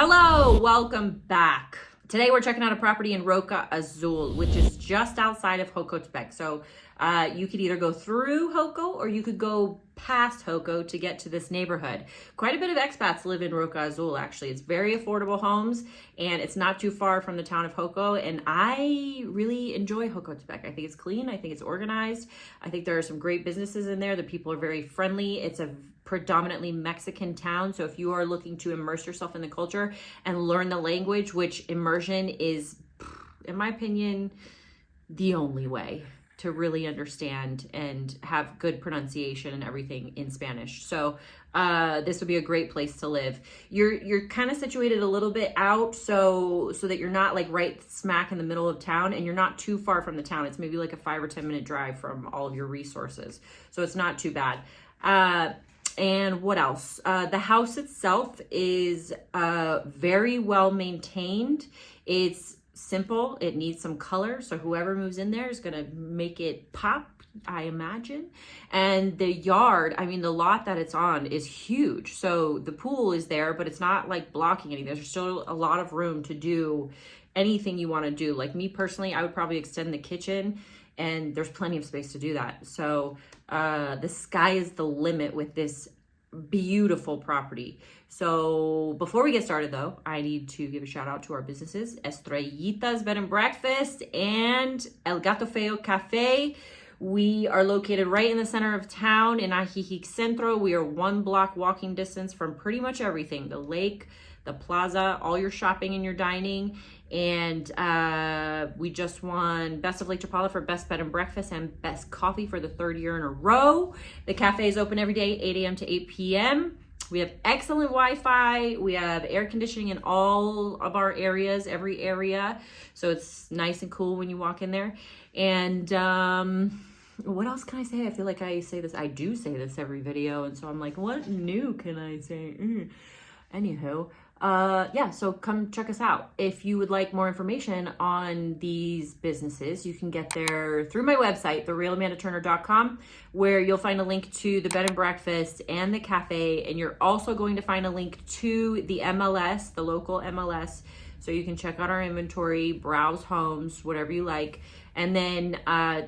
Hello, welcome back. Today we're checking out a property in Roa Azul, which is just outside of Jocotepec. So you could either go through Joco or you could go past Joco to get to this neighborhood. Quite a bit of expats live in Roa Azul, actually. It's very affordable homes and it's not too far from the town of Joco. And I really enjoy Jocotepec. I think it's clean. I think it's organized. I think there are some great businesses in there. The people are very friendly. It's a predominantly Mexican town. So if you are looking to immerse yourself in the culture and learn the language, which immersion is, in my opinion, the only way to really understand and have good pronunciation and everything in Spanish. So this would be a great place to live. You're kind of situated a little bit out so that you're not like right smack in the middle of town, and you're not too far from the town. It's maybe like a 5 or 10 minute drive from all of your resources. So it's not too bad. And what else? The house itself is very well maintained. It's simple. It needs some color. So whoever moves in there is going to make it pop, I imagine. And the yard, I mean, the lot that it's on is huge. So the pool is there, but it's not like blocking anything. There's still a lot of room to do anything you want to do. Like me personally, I would probably extend the kitchen, and there's plenty of space to do that. So the sky is the limit with this beautiful property. So before we get started though, I need to give a shout out to our businesses, Estrellita's Bed and Breakfast and El Gato Feo Cafe. We are located right in the center of town in Ajijic Centro. We are 1 block walking distance from pretty much everything, the lake, the plaza, all your shopping and your dining. And we just won Best of Lake Chapala for Best Bed and Breakfast and Best Coffee for the 3rd year in a row. The cafe is open every day, 8 a.m. to 8 p.m. We have excellent Wi-Fi. We have air conditioning in all of our areas, every area. So it's nice and cool when you walk in there. And what else can I say? I feel like I say this. I do say this every video. And so I'm like, what new can I say? Anywho. Yeah, so come check us out. If you would like more information on these businesses, you can get there through my website, therealamandaturner.com, where you'll find a link to the bed and breakfast and the cafe. And you're also going to find a link to the MLS, the local MLS. So you can check out our inventory, browse homes, whatever you like. And then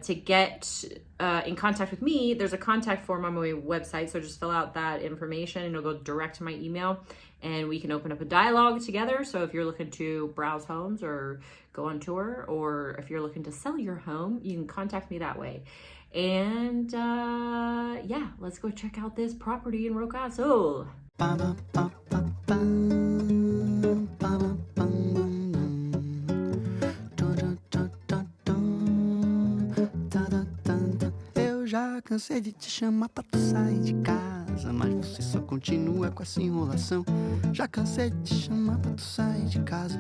to get in contact with me, there's a contact form on my website. So just fill out that information and it'll go direct to my email. And we can open up a dialogue together. So if you're looking to browse homes or go on tour, or if you're looking to sell your home, you can contact me that way. And yeah, let's go check out this property in Roa Azul. Eu já cansei de te chamar pra tu sair de casa, mas você só continua com essa enrolação. Já cansei de te chamar pra tu sair de casa,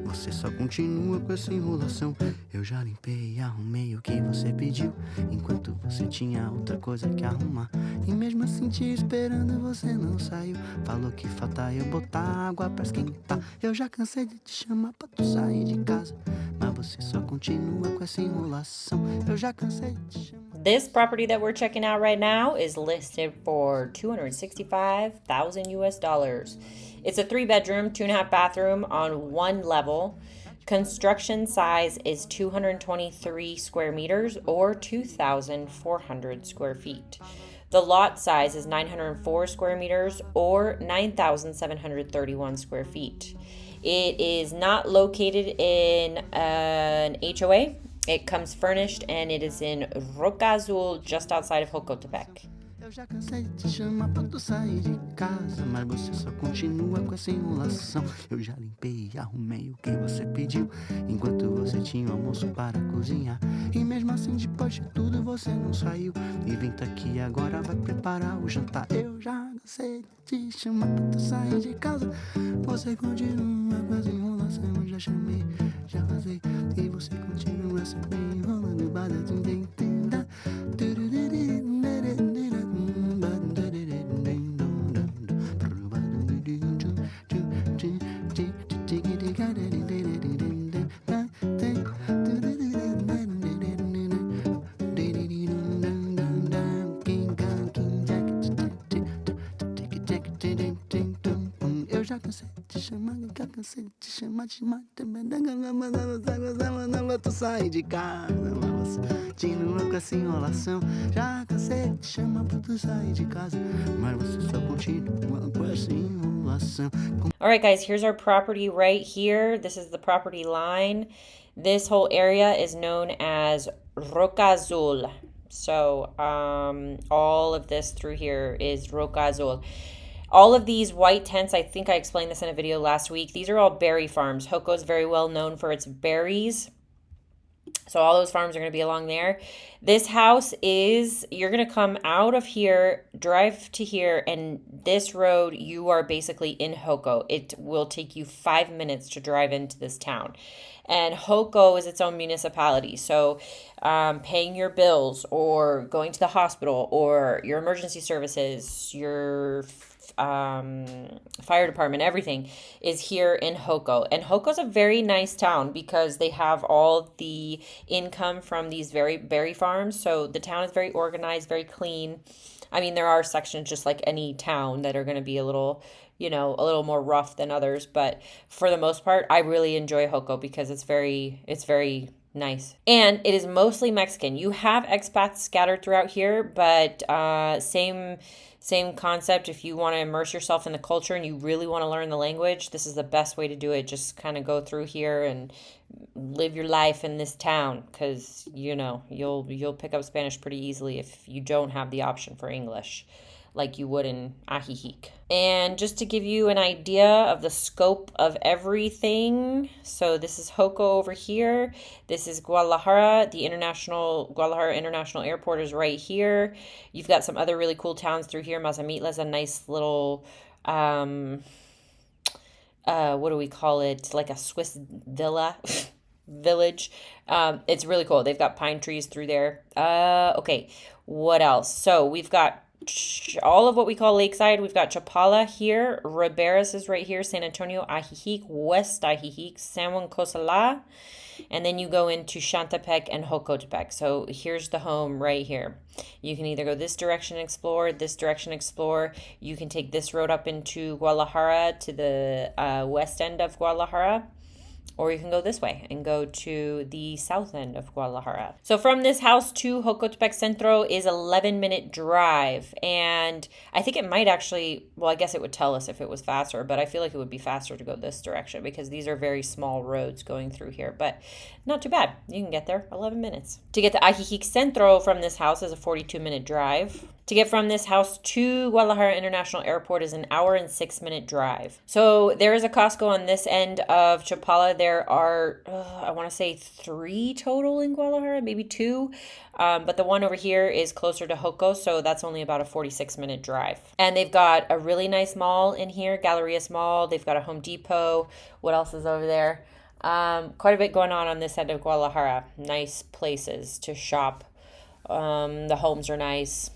você só continua com essa enrolação. Eu já limpei e arrumei o que você pediu, enquanto você tinha outra coisa que arrumar. E mesmo assim te esperando você não saiu. Falou que falta eu botar água pra esquentar. Eu já cansei de te chamar pra tu sair de casa, mas você só continua com essa enrolação. Eu já cansei de te chamar. This property that we're checking out right now is listed for $265,000 US. It's a 3-bedroom, 2.5 bathroom on 1 level. Construction size is 223 square meters or 2,400 square feet. The lot size is 904 square meters or 9,731 square feet. It is not located in an HOA. It comes furnished and it is in Roa Azul, just outside of Jocotepec. Eu já cansei de te chamar pra tu sair de casa, mas você só continua com essa enrolação. Eu já limpei e arrumei o que você pediu, enquanto você tinha o almoço para cozinhar. E mesmo assim, depois de tudo, você não saiu. E vem tá aqui agora, vai preparar o jantar. Eu já cansei de te chamar pra tu sair de casa, você continua com essa enrolação. Eu já chamei, já vazei, e você continua sempre enrolando. Eu já cansei de te chamar. Já cansei de te chamar de mate, tu sai de casa, mas você continua com essa enrolação. Já cansei de te chamar pra tu sair de casa, mas você só continua com essa enrolação. All right, guys, here's our property right here. This is the property line. This whole area is known as Roa Azul. So all of this through here is Roa Azul. All of these white tents, I think I explained this in a video last week. These are all berry farms. Joko is very well known for its berries. So all those farms are going to be along there. This house is, you're going to come out of here, drive to here, and this road, you are basically in Joko. It will take you 5 minutes to drive into this town. And Joko is its own municipality. So paying your bills or going to the hospital or your emergency services, your fire department, everything is here in Joko. And Joko's a very nice town because they have all the income from these berry farms. So the town is very organized, very clean. I mean, there are sections just like any town that are going to be a little, you know, a little more rough than others. But for the most part, I really enjoy Joko because it's very nice. And it is mostly Mexican. You have expats scattered throughout here, but same concept. If you want to immerse yourself in the culture and you really want to learn the language, this is the best way to do it. Just kind of go through here and live your life in this town because, you know, you'll pick up Spanish pretty easily if you don't have the option for English like you would in Ajijic. And just to give you an idea of the scope of everything, so this is Joko over here. This is Guadalajara. The Guadalajara International Airport is right here. You've got some other really cool towns through here. Mazamitla is a nice little, what do we call it? Like a Swiss villa village. It's really cool. They've got pine trees through there. Okay, what else? So we've got all of what we call Lakeside. We've got Chapala here. Riberas is right here. San Antonio, Ajijic, West Ajijic, San Juan Cosala. And then you go into Xantepec and Jocotepec. So here's the home right here. You can either go this direction and explore, this direction explore. You can take this road up into Guadalajara to the west end of Guadalajara. Or you can go this way and go to the south end of Guadalajara. So from this house to Ajijic Centro is 11-minute drive. And I think it might actually, well, I guess it would tell us if it was faster, but I feel like it would be faster to go this direction because these are very small roads going through here. But not too bad. You can get there 11 minutes. To get to Ajijic Centro from this house is a 42-minute drive. To get from this house to Guadalajara International Airport is an hour and 6-minute drive. So there is a Costco on this end of Chapala. There are, I want to say 3 total in Guadalajara, maybe 2. But the one over here is closer to Joko, so that's only about a 46-minute drive. And they've got a really nice mall in here, Gallerias Mall. They've got a Home Depot. What else is over there? Quite a bit going on this end of Guadalajara. Nice places to shop. The homes are nice.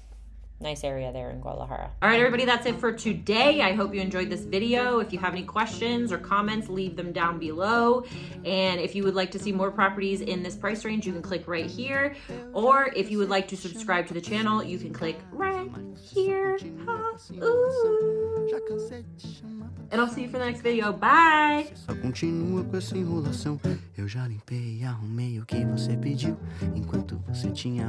Nice area there in Guadalajara. All right, everybody, that's it for today. I hope you enjoyed this video. If you have any questions or comments, leave them down below. And if you would like to see more properties in this price range, you can click right here. Or if you would like to subscribe to the channel, you can click right here. And I'll see you for the next video. Bye! Só continua com essa enrolação. Eu já limpei e arrumei o que você pediu, enquanto você tinha